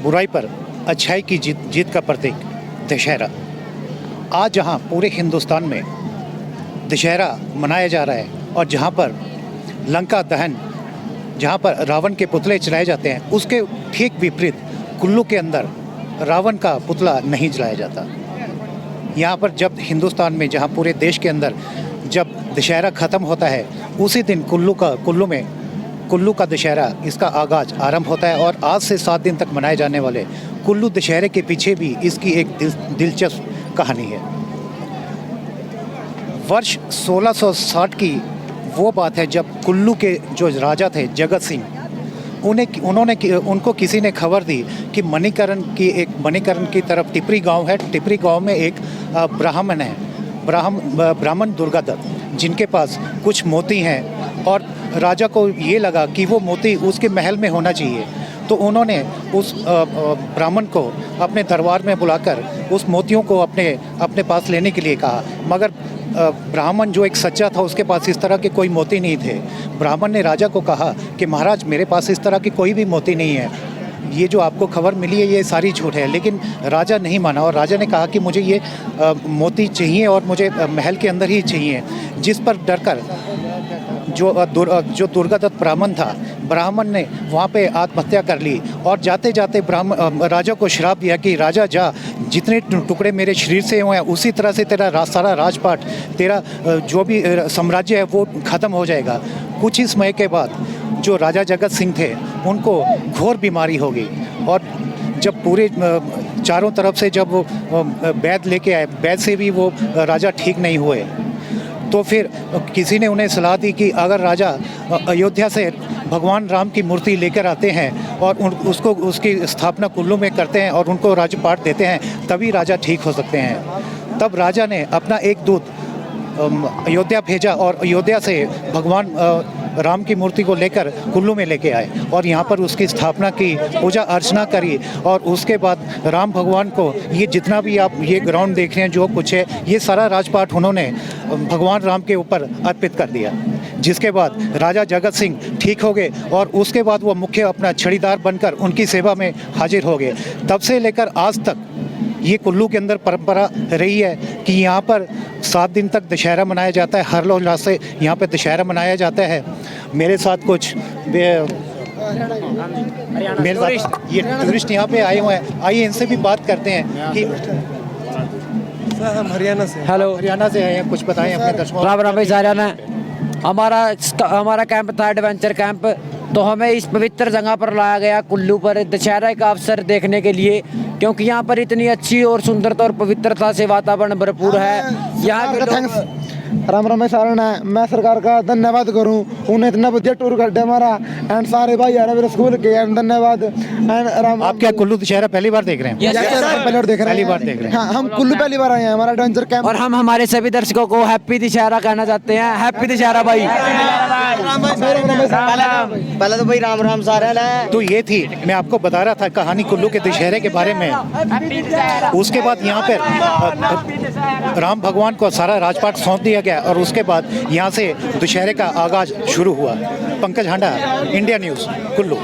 बुराई पर अच्छाई की जीत का प्रतीक दशहरा। आज जहां पूरे हिंदुस्तान में दशहरा मनाया जा रहा है और जहां पर लंका दहन, जहां पर रावण के पुतले जलाए जाते हैं, उसके ठीक विपरीत कुल्लू के अंदर रावण का पुतला नहीं जलाया जाता। यहाँ पर जब हिंदुस्तान में, जहाँ पूरे देश के अंदर जब दशहरा ख़त्म होता है, उसी दिन कुल्लू का दशहरा, इसका आगाज़ आरंभ होता है। और आज से 7 दिन तक मनाए जाने वाले कुल्लू दशहरे के पीछे भी इसकी एक दिलचस्प कहानी है। वर्ष 1660 की वो बात है जब कुल्लू के जो राजा थे जगत सिंह, उनको किसी ने खबर दी कि मणिकरण की तरफ टिपरी गांव है। टिपरी गांव में एक ब्राह्मण है, ब्राह्मण दुर्गादत्त, जिनके पास कुछ मोती हैं और राजा को ये लगा कि वो मोती उसके महल में होना चाहिए। तो उन्होंने उस ब्राह्मण को अपने दरबार में बुलाकर उस मोतियों को अपने पास लेने के लिए कहा, मगर ब्राह्मण जो एक सच्चा था, उसके पास इस तरह के कोई मोती नहीं थे। ब्राह्मण ने राजा को कहा कि महाराज, मेरे पास इस तरह की कोई भी मोती नहीं है, ये जो आपको खबर मिली है ये सारी झूठ है। लेकिन राजा नहीं माना और राजा ने कहा कि मुझे ये मोती चाहिए और मुझे महल के अंदर ही चाहिए। जिस पर डरकर जो दुर्गादत्त ब्राह्मण ने वहाँ पे आत्महत्या कर ली और जाते जाते राजा को श्राप दिया कि राजा जा, जितने टुकड़े मेरे शरीर से हुए हैं उसी तरह से तेरा सारा राजपाट, तेरा जो भी साम्राज्य है वो ख़त्म हो जाएगा। कुछ ही समय के बाद जो राजा जगत सिंह थे, उनको घोर बीमारी हो गई और जब पूरे चारों तरफ से जब वो वैद्य लेके आए, वैद्य से भी वो राजा ठीक नहीं हुए। तो फिर किसी ने उन्हें सलाह दी कि अगर राजा अयोध्या से भगवान राम की मूर्ति लेकर आते हैं और उसकी स्थापना कुल्लू में करते हैं और उनको राज्यपाट देते हैं, तभी राजा ठीक हो सकते हैं। तब राजा ने अपना एक दूत अयोध्या भेजा और अयोध्या से भगवान राम की मूर्ति को लेकर कुल्लू में लेके आए और यहाँ पर उसकी स्थापना की, पूजा अर्चना करी। और उसके बाद राम भगवान को ये जितना भी आप ये ग्राउंड देख रहे हैं, जो कुछ है, ये सारा राजपाट उन्होंने भगवान राम के ऊपर अर्पित कर दिया। जिसके बाद राजा जगत सिंह ठीक हो गए और उसके बाद वो मुख्य अपना छड़ीदार बनकर उनकी सेवा में हाजिर हो गए। तब से लेकर आज तक ये कुल्लू के अंदर परंपरा रही है कि यहाँ पर 7 दिन तक दशहरा मनाया जाता है। हर्षोल्लास से यहाँ पे दशहरा मनाया जाता है। मेरे साथ कुछ ये टूरिस्ट यहाँ पे आए हुए हैं, आइए इनसे भी बात करते हैं कि सर हम हरियाणा से। हेलो, हरियाणा से आए हैं, कुछ बताएं अपने दर्शकों। राम राम भाई, हरियाणा। हमारा कैंप था एडवेंचर कैंप, तो हमें इस पवित्र जगह पर लाया गया कुल्लू पर दशहरा का अवसर देखने के लिए, क्योंकि यहाँ पर इतनी अच्छी और सुंदरता और पवित्रता से वातावरण भरपूर है। यहाँ के लोग राम राम सारण है। मैं सरकार का धन्यवाद करूं, उन्हें इतना बढ़िया टूर कर दिया हमारा एंड सारे भाई यार मेरे स्कूल के एंड धन्यवाद। एंड राम आप क्या कुल्लू दशहरा पहली बार देख रहे हैं? पहली बार देख रहे हैं। हाँ, हम कुल्लू पहली बार आए हैं, हमारा एडवेंचर कैंप। और हम हमारे सभी दर्शकों को हैप्पी दशहरा कहना चाहते हैं। हैप्पी दशहरा भाई। पहले तो भाई राम राम सारण है। तो ये थी, मैं आपको बता रहा था कहानी कुल्लू के दशहरे के बारे में। उसके बाद यहाँ पर राम भगवान को सारा राजपाट सौंप दिया गया और उसके बाद यहाँ से दशहरे का आगाज शुरू हुआ। पंकज हांडा, इंडिया न्यूज़, कुल्लू।